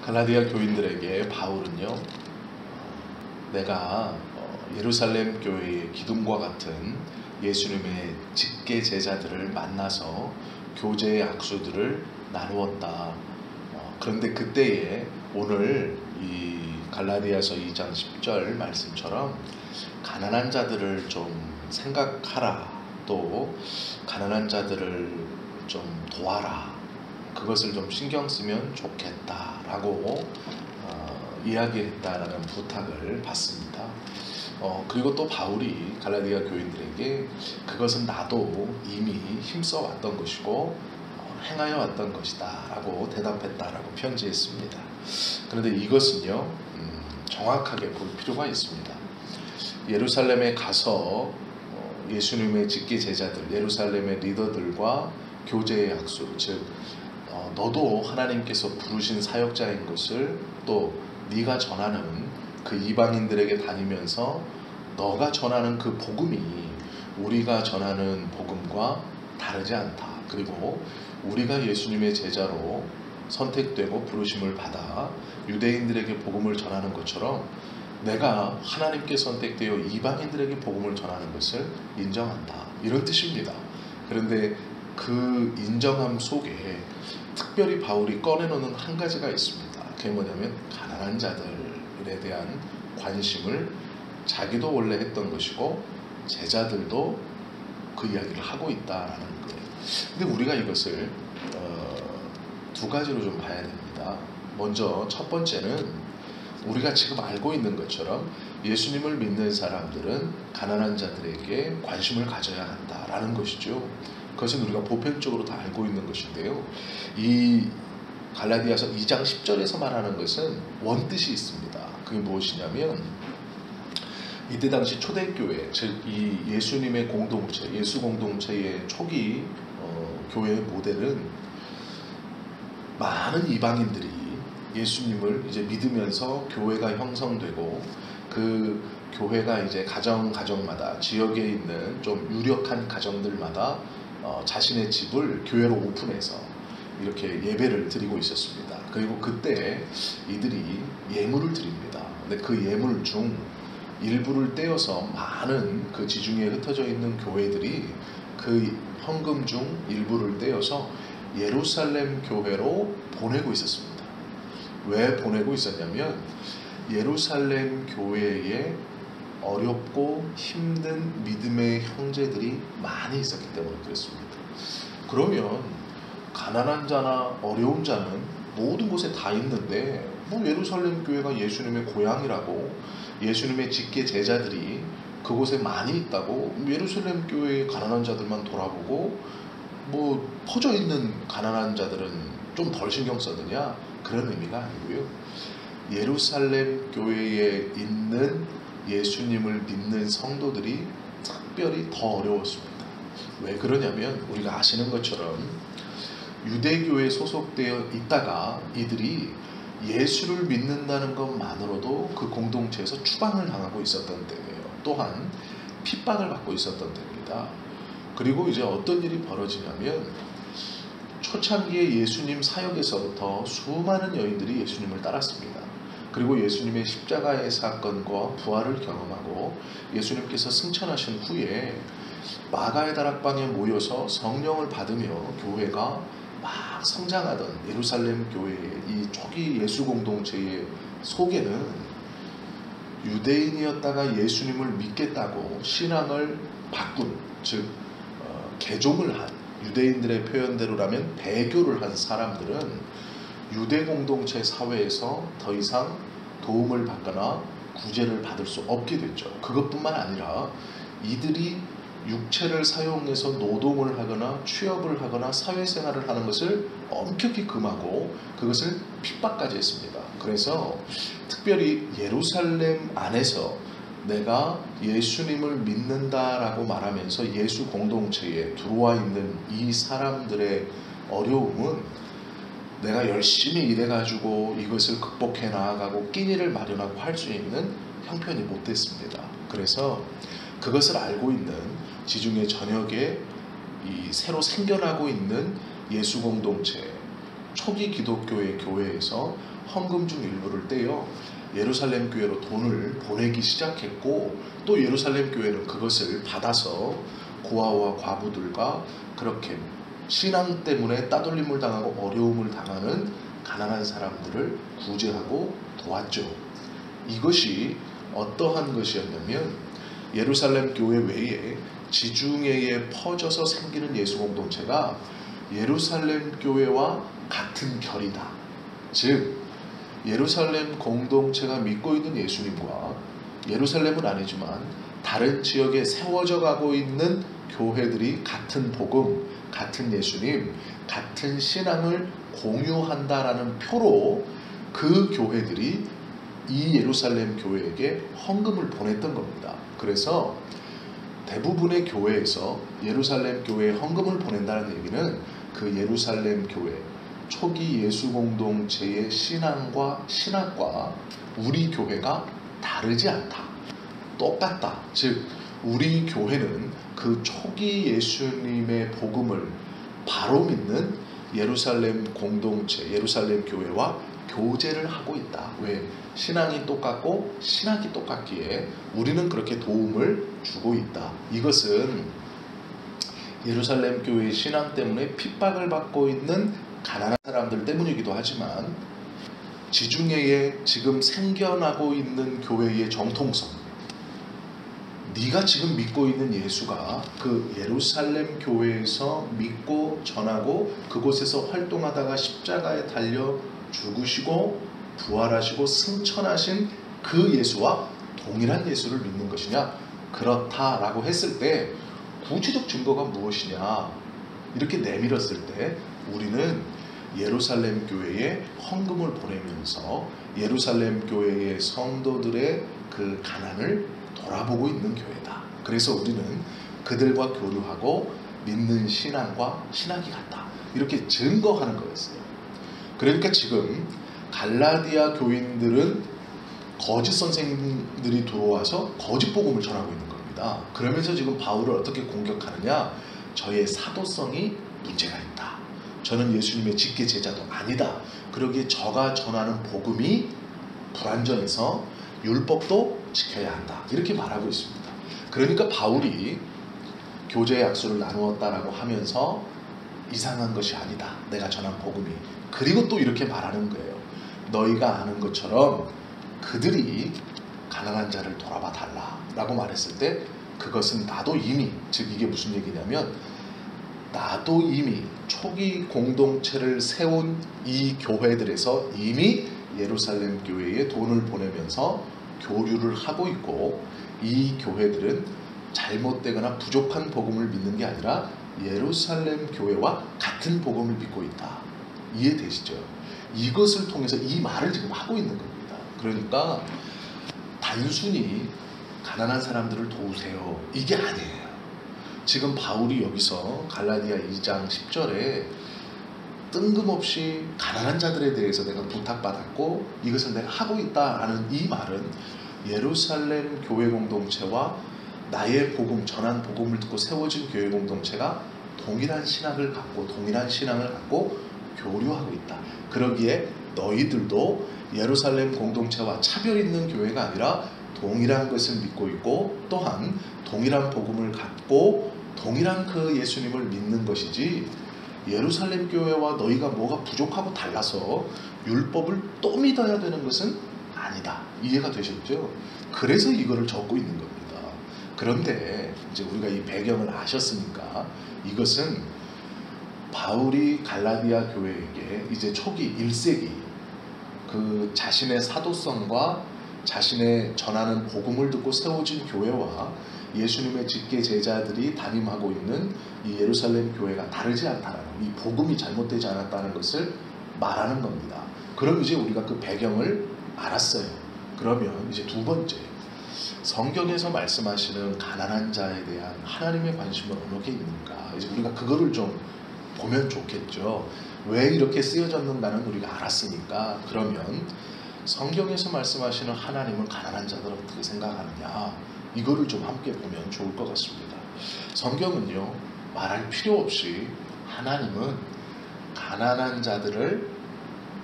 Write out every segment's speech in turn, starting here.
갈라디아 교인들에게 바울은요, 내가 예루살렘 교회의 기둥과 같은 예수님의 직계 제자들을 만나서 교제의 악수들을 나누었다. 그런데 그때에 오늘 이 갈라디아서 2장 10절 말씀처럼 가난한 자들을 좀 생각하라, 또 가난한 자들을 좀 도와라, 그것을 좀 신경 쓰면 좋겠다라고 이야기했다라는 부탁을 받습니다. 그리고 또 바울이 갈라디아 교인들에게 그것은 나도 이미 힘써 왔던 것이고 행하여 왔던 것이다 라고 대답했다라고 편지했습니다. 그런데 이것은요, 정확하게 볼 필요가 있습니다. 예루살렘에 가서 예수님의 직계 제자들, 예루살렘의 리더들과 교제의 약속, 즉 너도 하나님께서 부르신 사역자인 것을 또 네가 전하는 그 이방인들에게 다니면서 너가 전하는 그 복음이 우리가 전하는 복음과 다르지 않다. 그리고 우리가 예수님의 제자로 선택되고 부르심을 받아 유대인들에게 복음을 전하는 것처럼 내가 하나님께 선택되어 이방인들에게 복음을 전하는 것을 인정한다. 이런 뜻입니다. 그런데 그 인정함 속에 특별히 바울이 꺼내놓는 한 가지가 있습니다. 그게 뭐냐면 가난한 자들에 대한 관심을 자기도 원래 했던 것이고 제자들도 그 이야기를 하고 있다라는 거예요. 근데 우리가 이것을 두 가지로 좀 봐야 됩니다. 먼저 첫 번째는 우리가 지금 알고 있는 것처럼 예수님을 믿는 사람들은 가난한 자들에게 관심을 가져야 한다라는 것이죠. 그것은 우리가 보편적으로 다 알고 있는 것인데요. 이 갈라디아서 2장 10절에서 말하는 것은 원뜻이 있습니다. 그게 무엇이냐면 이때 당시 초대교회, 즉 이 예수님의 공동체, 예수 공동체의 초기 교회의 모델은 많은 이방인들이 예수님을 이제 믿으면서 교회가 형성되고 그 교회가 이제 가정마다 지역에 있는 좀 유력한 가정들마다 자신의 집을 교회로 오픈해서 이렇게 예배를 드리고 있었습니다. 그리고 그때 이들이 예물을 드립니다. 근데 그 예물 중 일부를 떼어서 많은 그 지중해에 흩어져 있는 교회들이 그 헌금 중 일부를 떼어서 예루살렘 교회로 보내고 있었습니다. 왜 보내고 있었냐면 예루살렘 교회에 어렵고 힘든 믿음의 형제들이 많이 있었기 때문에 그랬습니다. 그러면 가난한 자나 어려운 자는 모든 곳에 다 있는데 뭐 예루살렘 교회가 예수님의 고향이라고 예수님의 직계 제자들이 그곳에 많이 있다고 예루살렘 교회의 가난한 자들만 돌아보고 뭐 퍼져 있는 가난한 자들은 좀 덜 신경 썼느냐, 그런 의미가 아니고요. 예루살렘 교회에 있는 예수님을 믿는 성도들이 특별히 더 어려웠습니다. 왜 그러냐면 우리가 아시는 것처럼 유대교에 소속되어 있다가 이들이 예수를 믿는다는 것만으로도 그 공동체에서 추방을 당하고 있었던 때예요. 또한 핍박을 받고 있었던 때입니다. 그리고 이제 어떤 일이 벌어지냐면 초창기에 예수님 사역에서부터 수많은 여인들이 예수님을 따랐습니다. 그리고 예수님의 십자가의 사건과 부활을 경험하고 예수님께서 승천하신 후에 마가의 다락방에 모여서 성령을 받으며 교회가 막 성장하던 예루살렘 교회의 이 초기 예수 공동체의 속에는 유대인이었다가 예수님을 믿겠다고 신앙을 바꾼, 즉 개종을 한, 유대인들의 표현대로라면 배교를 한 사람들은 유대 공동체 사회에서 더 이상 도움을 받거나 구제를 받을 수 없게 됐죠. 그것뿐만 아니라 이들이 육체를 사용해서 노동을 하거나 취업을 하거나 사회생활을 하는 것을 엄격히 금하고 그것을 핍박까지 했습니다. 그래서 특별히 예루살렘 안에서 내가 예수님을 믿는다라고 말하면서 예수 공동체에 들어와 있는 이 사람들의 어려움은 내가 열심히 일해가지고 이것을 극복해 나아가고 끼니를 마련하고 할 수 있는 형편이 못 됐습니다. 그래서 그것을 알고 있는 지중해 전역에 이 새로 생겨나고 있는 예수 공동체, 초기 기독교의 교회에서 헌금 중 일부를 떼어 예루살렘 교회로 돈을 보내기 시작했고, 또 예루살렘 교회는 그것을 받아서 고아와 과부들과 그렇게 신앙 때문에 따돌림을 당하고 어려움을 당하는 가난한 사람들을 구제하고 도왔죠. 이것이 어떠한 것이었냐면, 예루살렘 교회 외에 지중해에 퍼져서 생기는 예수 공동체가 예루살렘 교회와 같은 결이다. 즉 예루살렘 공동체가 믿고 있는 예수님과 예루살렘은 아니지만 다른 지역에 세워져 가고 있는 교회들이 같은 복음, 같은 예수님, 같은 신앙을 공유한다라는 표로 그 교회들이 이 예루살렘 교회에게 헌금을 보냈던 겁니다. 그래서 대부분의 교회에서 예루살렘 교회에 헌금을 보낸다는 얘기는 그 예루살렘 교회 초기 예수 공동체의 신앙과 신학과 우리 교회가 다르지 않다, 똑같다. 즉 우리 교회는 그 초기 예수님의 복음을 바로 믿는 예루살렘 공동체, 예루살렘 교회와 교제를 하고 있다. 왜? 신앙이 똑같고 신학이 똑같기에 우리는 그렇게 도움을 주고 있다. 이것은 예루살렘 교회의 신앙 때문에 핍박을 받고 있는 가난한 사람들 때문이기도 하지만, 지중해에 지금 생겨나고 있는 교회의 정통성, 네가 지금 믿고 있는 예수가 그 예루살렘 교회에서 믿고 전하고 그곳에서 활동하다가 십자가에 달려 죽으시고 부활하시고 승천하신 그 예수와 동일한 예수를 믿는 것이냐? 그렇다라고 했을 때 구체적 증거가 무엇이냐? 이렇게 내밀었을 때 우리는 예루살렘 교회에 헌금을 보내면서 예루살렘 교회의 성도들의 그 가난을 돌아보고 있는 교회다. 그래서 우리는 그들과 교류하고 믿는 신앙과 신학이 같다. 이렇게 증거하는 거였어요. 그러니까 지금 갈라디아 교인들은 거짓 선생님들이 들어와서 거짓 복음을 전하고 있는 겁니다. 그러면서 지금 바울을 어떻게 공격하느냐? 저의 사도성이 문제가 있다. 저는 예수님의 직계 제자도 아니다. 그러기에 저가 전하는 복음이 불완전해서 율법도 지켜야 한다. 이렇게 말하고 있습니다. 그러니까 바울이 교제의 약속을 나누었다라고 하면서 이상한 것이 아니다. 내가 전한 복음이. 그리고 또 이렇게 말하는 거예요. 너희가 아는 것처럼 그들이 가난한 자를 돌아봐 달라 라고 말했을 때 그것은 나도 이미, 즉 이게 무슨 얘기냐면 나도 이미 초기 공동체를 세운 이 교회들에서 이미 예루살렘 교회에 돈을 보내면서 교류를 하고 있고, 이 교회들은 잘못되거나 부족한 복음을 믿는 게 아니라 예루살렘 교회와 같은 복음을 믿고 있다. 이해되시죠? 이것을 통해서 이 말을 지금 하고 있는 겁니다. 그러니까 단순히 가난한 사람들을 도우세요, 이게 아니에요. 지금 바울이 여기서 갈라디아 2장 10절에 뜬금없이 가난한 자들에 대해서 내가 부탁받았고 이것을 내가 하고 있다라는 이 말은 예루살렘 교회 공동체와 나의 복음, 전한 복음을 듣고 세워진 교회 공동체가 동일한 신학을 갖고 동일한 신앙을 갖고 교류하고 있다. 그러기에 너희들도 예루살렘 공동체와 차별 있는 교회가 아니라 동일한 것을 믿고 있고 또한 동일한 복음을 갖고 동일한 그 예수님을 믿는 것이지, 예루살렘 교회와 너희가 뭐가 부족하고 달라서 율법을 또 믿어야 되는 것은 아니다. 이해가 되셨죠? 그래서 이거를 적고 있는 겁니다. 그런데 이제 우리가 이 배경을 아셨으니까 이것은 바울이 갈라디아 교회에게 이제 초기 1세기 그 자신의 사도성과 자신의 전하는 복음을 듣고 세워진 교회와 예수님의 직계 제자들이 담임하고 있는 이 예루살렘 교회가 다르지 않다는, 이 복음이 잘못되지 않았다는 것을 말하는 겁니다. 그럼 이제 우리가 그 배경을 알았어요. 그러면 이제 두 번째, 성경에서 말씀하시는 가난한 자에 대한 하나님의 관심은 어느 게 있는가? 이제 우리가 그거를 좀 보면 좋겠죠. 왜 이렇게 쓰여졌는가는 우리가 알았으니까, 그러면 성경에서 말씀하시는 하나님은 가난한 자들을 어떻게 생각하느냐, 이거를 좀 함께 보면 좋을 것 같습니다. 성경은요 말할 필요 없이 하나님은 가난한 자들을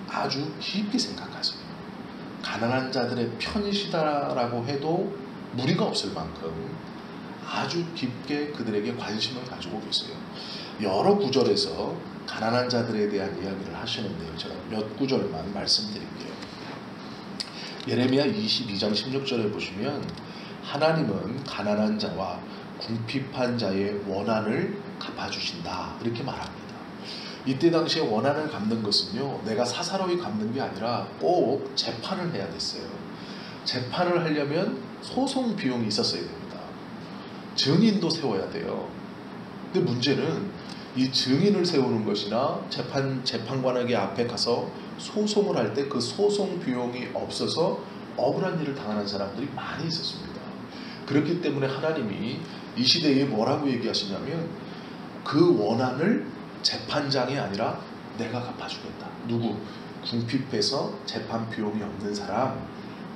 아주 깊이 생각하세요. 가난한 자들의 편이시다라고 해도 무리가 없을 만큼 아주 깊게 그들에게 관심을 가지고 계세요. 여러 구절에서 가난한 자들에 대한 이야기를 하시는데요. 제가 몇 구절만 말씀드릴게요. 예레미야 22장 16절에 보시면 하나님은 가난한 자와 궁핍한 자의 원한을 갚아주신다 이렇게 말합니다. 이때 당시에 원한을 갚는 것은요, 내가 사사로이 갚는 게 아니라 꼭 재판을 해야 됐어요. 재판을 하려면 소송 비용이 있었어야 됩니다. 증인도 세워야 돼요. 근데 문제는 이 증인을 세우는 것이나 재판관에게 앞에 가서 소송을 할 때 그 소송 비용이 없어서 억울한 일을 당하는 사람들이 많이 있었습니다. 그렇기 때문에 하나님이 이 시대에 뭐라고 얘기하시냐면 그 원한을 재판장이 아니라 내가 갚아주겠다. 누구? 궁핍해서 재판 비용이 없는 사람,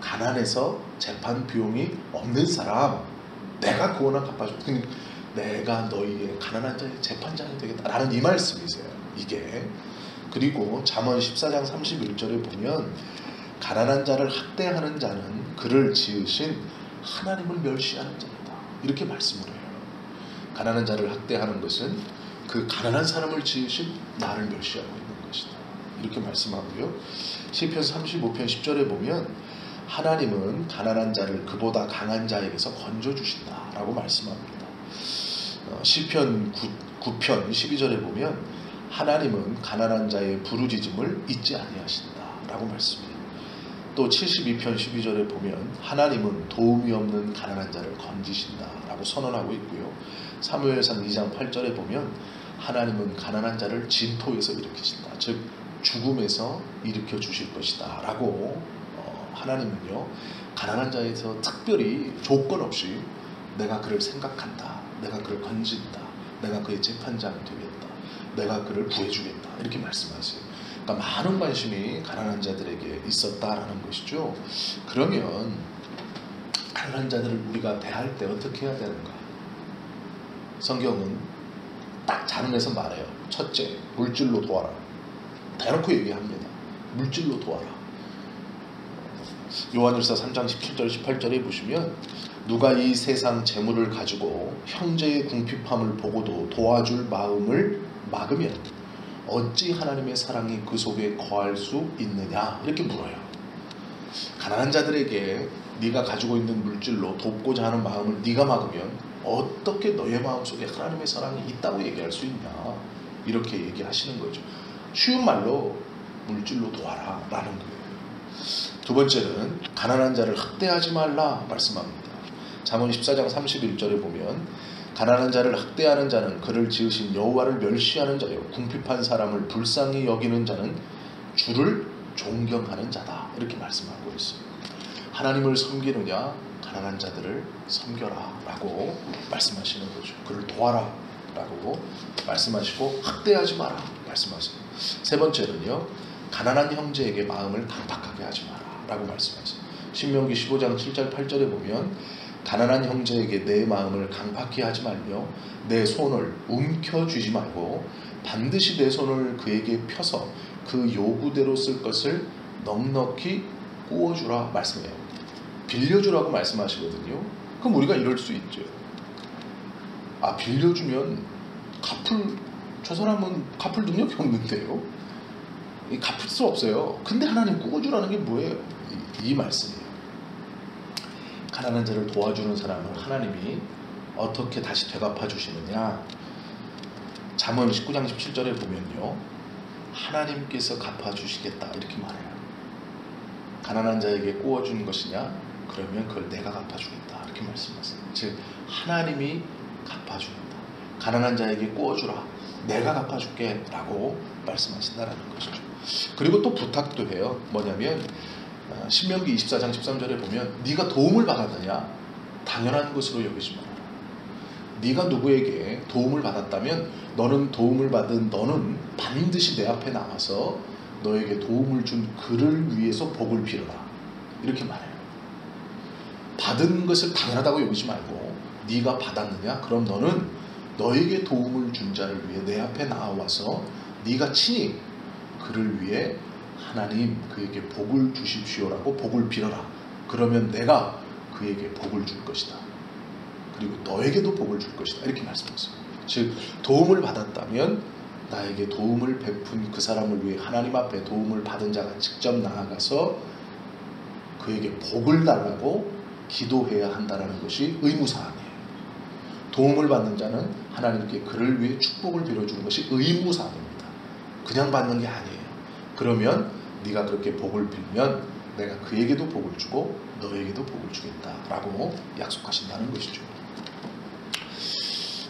가난해서 재판 비용이 없는 사람, 내가 그 원한 갚아주겠다. 내가 너희의 가난한 자의 재판장이 되겠다라는 이 말씀이세요. 이게. 그리고 잠언 14장 31절에 보면 가난한 자를 학대하는 자는 그를 지으신 하나님을 멸시하는 자이다. 이렇게 말씀을 해요. 가난한 자를 학대하는 것은 그 가난한 사람을 지으신 나를 멸시하고 있는 것이다. 이렇게 말씀하고요. 시편 35편 10절에 보면 하나님은 가난한 자를 그보다 강한 자에게서 건져주신다 라고 말씀합니다. 시편 9편 12절에 보면 하나님은 가난한 자의 부르짖음을 잊지 아니하신다 라고 말씀해요. 또 72편 12절에 보면 하나님은 도움이 없는 가난한 자를 건지신다 라고 선언하고 있고요. 사무엘상 2장 8절에 보면 하나님은 가난한 자를 진토에서 일으키신다, 즉 죽음에서 일으켜 주실 것이다 라고 하나님은요, 가난한 자에서 특별히 조건 없이 내가 그를 생각한다, 내가 그를 건진다, 내가 그의 재판장이 되겠다, 내가 그를 구해주겠다 이렇게 말씀하세요. 그러니까 많은 관심이 가난한 자들에게 있었다라는 것이죠. 그러면 가난한 자들을 우리가 대할 때 어떻게 해야 되는가? 성경은 딱 자른해서 말해요. 첫째, 물질로 도와라. 대놓고 얘기합니다. 물질로 도와라. 요한일서 3장 17절 18절에 보시면 누가 이 세상 재물을 가지고 형제의 궁핍함을 보고도 도와줄 마음을 막으면 어찌 하나님의 사랑이 그 속에 거할 수 있느냐 이렇게 물어요. 가난한 자들에게 네가 가지고 있는 물질로 돕고자 하는 마음을 네가 막으면 어떻게 너의 마음속에 하나님의 사랑이 있다고 얘기할 수 있냐 이렇게 얘기하시는 거죠. 쉬운 말로 물질로 도와라 라는 거예요. 두 번째는 가난한 자를 학대하지 말라 말씀합니다. 잠언 14장 31절에 보면 가난한 자를 학대하는 자는 그를 지으신 여호와를 멸시하는 자요 궁핍한 사람을 불쌍히 여기는 자는 주를 존경하는 자다 이렇게 말씀하고 있어요. 하나님을 섬기느냐 가난한 자들을 섬겨라 라고 말씀하시는 거죠. 그를 도와라 라고 말씀하시고 학대하지 마라 말씀하세요. 세 번째는요, 가난한 형제에게 마음을 강팍하게 하지 마라 라고 말씀하세요. 신명기 15장 7절 8절에 보면 가난한 형제에게 내 마음을 강팍히 하지 말며 내 손을 움켜쥐지 말고 반드시 내 손을 그에게 펴서 그 요구대로 쓸 것을 넉넉히 구워주라 말씀해요. 빌려주라고 말씀하시거든요. 그럼 우리가 이럴 수 있죠. 아, 빌려주면 저 사람은 갚을 능력이 없는데요. 갚을 수 없어요. 근데 하나님 구워주라는 게 뭐예요? 이 말씀이에요. 가난한 자를 도와주는 사람을 하나님이 어떻게 다시 되갚아 주시느냐? 잠언 19장 17절에 보면요, 하나님께서 갚아 주시겠다 이렇게 말해요. 가난한 자에게 구워주는 것이냐? 그러면 그걸 내가 갚아주겠다 이렇게 말씀하세요. 즉 하나님이 갚아주겠다. 가난한 자에게 구워주라. 내가 갚아줄게 라고 말씀하신다라는 것이죠. 그리고 또 부탁도 해요. 뭐냐면 신명기 24장 13절에 보면 네가 도움을 받았느냐? 당연한 것으로 여기지 말아라. 네가 누구에게 도움을 받았다면 너는 도움을 받은 너는 반드시 내 앞에 나와서 너에게 도움을 준 그를 위해서 복을 빌어라 이렇게 말해요. 받은 것을 당연하다고 여기지 말고 네가 받았느냐? 그럼 너는 너에게 도움을 준 자를 위해 내 앞에 나와서 네가 친히 그를 위해 하나님 그에게 복을 주십시오라고 복을 빌어라. 그러면 내가 그에게 복을 줄 것이다. 그리고 너에게도 복을 줄 것이다. 이렇게 말씀했어요. 즉 도움을 받았다면 나에게 도움을 베푼 그 사람을 위해 하나님 앞에 도움을 받은 자가 직접 나아가서 그에게 복을 달라고 기도해야 한다는 것이 의무사항이에요. 도움을 받는 자는 하나님께 그를 위해 축복을 빌어주는 것이 의무사항입니다. 그냥 받는 게 아니에요. 그러면 네가 그렇게 복을 빌면 내가 그에게도 복을 주고 너에게도 복을 주겠다라고 약속하신다는 것이죠.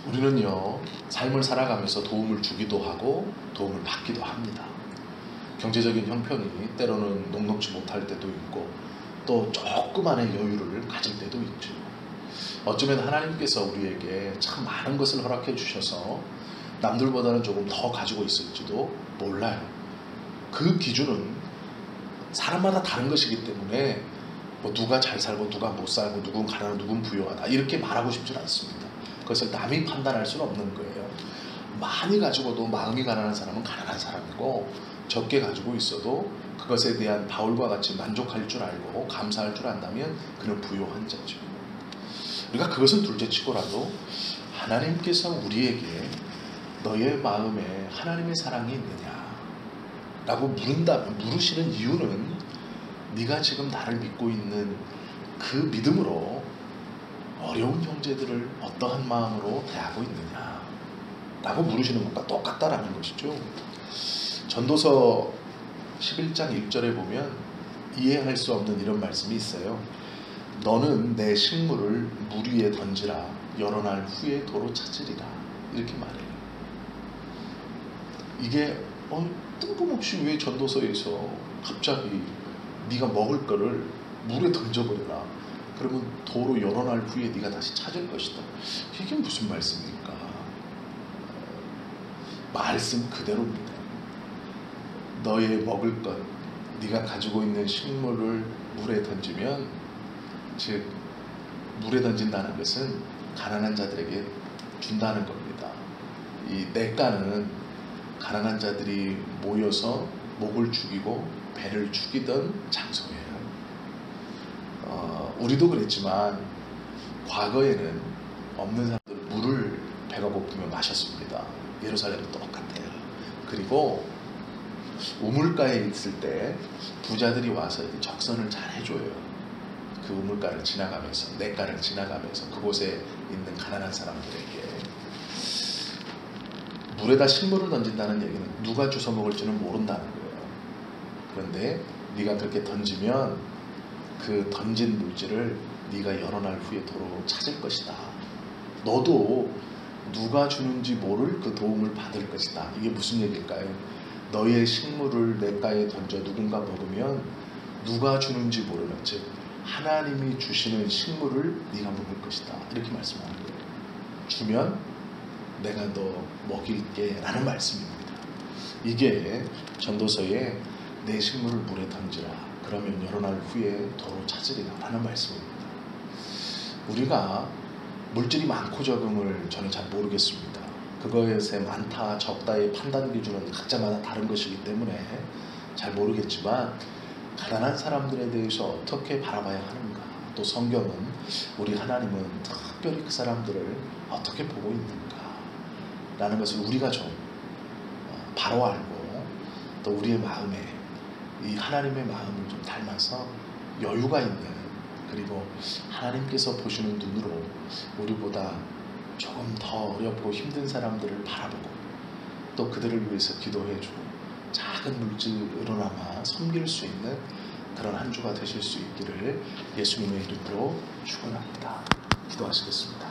우리는요, 삶을 살아가면서 도움을 주기도 하고 도움을 받기도 합니다. 경제적인 형편이 때로는 녹록지 못할 때도 있고 또 조그만의 여유를 가질 때도 있죠. 어쩌면 하나님께서 우리에게 참 많은 것을 허락해 주셔서 남들보다는 조금 더 가지고 있을지도 몰라요. 그 기준은 사람마다 다른 것이기 때문에 뭐 누가 잘 살고 누가 못 살고 누군 가난하고 누군 부유하다 이렇게 말하고 싶지 않습니다. 그것을 남이 판단할 수는 없는 거예요. 많이 가지고도 마음이 가난한 사람은 가난한 사람이고 적게 가지고 있어도 그것에 대한 바울과 같이 만족할 줄 알고 감사할 줄 안다면 그는 부유한 자죠. 우리가 그것은 둘째치고라도 하나님께서 우리에게 너의 마음에 하나님의 사랑이 있느냐 라고 물으시는 이유는 네가 지금 나를 믿고 있는 그 믿음으로 어려운 형제들을 어떠한 마음으로 대하고 있느냐 라고 물으시는 것과 똑같다라는 것이죠. 전도서 11장 1절에 보면 이해할 수 없는 이런 말씀이 있어요. 너는 내 식물을 물 위에 던지라 여러 날 후에 도로 찾으리라 이렇게 말해요. 이게 뜬금없이 왜 전도서에서 갑자기 네가 먹을 거를 물에 던져버려라. 그러면 도로 여러 날 후에 네가 다시 찾을 것이다. 이게 무슨 말씀입니까? 말씀 그대로입니다. 너의 먹을 것, 네가 가지고 있는 식물을 물에 던지면, 즉 물에 던진다는 것은 가난한 자들에게 준다는 겁니다. 이 냇가는 가난한 자들이 모여서 목을 죽이고 배를 죽이던 장소예요. 우리도 그랬지만 과거에는 없는 사람들 물을 배가 고프면 마셨습니다. 예루살렘은 똑같아요. 그리고 우물가에 있을 때 부자들이 와서 적선을 잘 해줘요. 그 우물가를 지나가면서, 냇가를 지나가면서 그곳에 있는 가난한 사람들에게. 물에다 식물을 던진다는 얘기는 누가 주워 먹을지는 모른다는 거예요. 그런데 네가 그렇게 던지면 그 던진 물질을 네가 여러 날 후에 도로 찾을 것이다. 너도 누가 주는지 모를 그 도움을 받을 것이다. 이게 무슨 얘기일까요? 너의 식물을 냇가에 던져 누군가 먹으면 누가 주는지 모르는, 즉 하나님이 주시는 식물을 네가 먹을 것이다. 이렇게 말씀하는 거예요. 주면 내가 너 먹일게 라는 말씀입니다. 이게 전도서에 내 식물을 물에 던지라. 그러면 여러 날 후에 도로 찾으리라 라는 말씀입니다. 우리가 물질이 많고 적음을 저는 잘 모르겠습니다. 그것에 많다 적다의 판단 기준은 각자마다 다른 것이기 때문에 잘 모르겠지만 가난한 사람들에 대해서 어떻게 바라봐야 하는가, 또 성경은 우리 하나님은 특별히 그 사람들을 어떻게 보고 있는가 라는 것을 우리가 좀 바로 알고 또 우리의 마음에 이 하나님의 마음을 좀 닮아서 여유가 있는, 그리고 하나님께서 보시는 눈으로 우리보다 조금 더 어렵고 힘든 사람들을 바라보고 또 그들을 위해서 기도해주고 작은 물질으로나마 섬길 수 있는 그런 한 주가 되실 수 있기를 예수님의 이름으로 축원합니다. 기도하시겠습니다.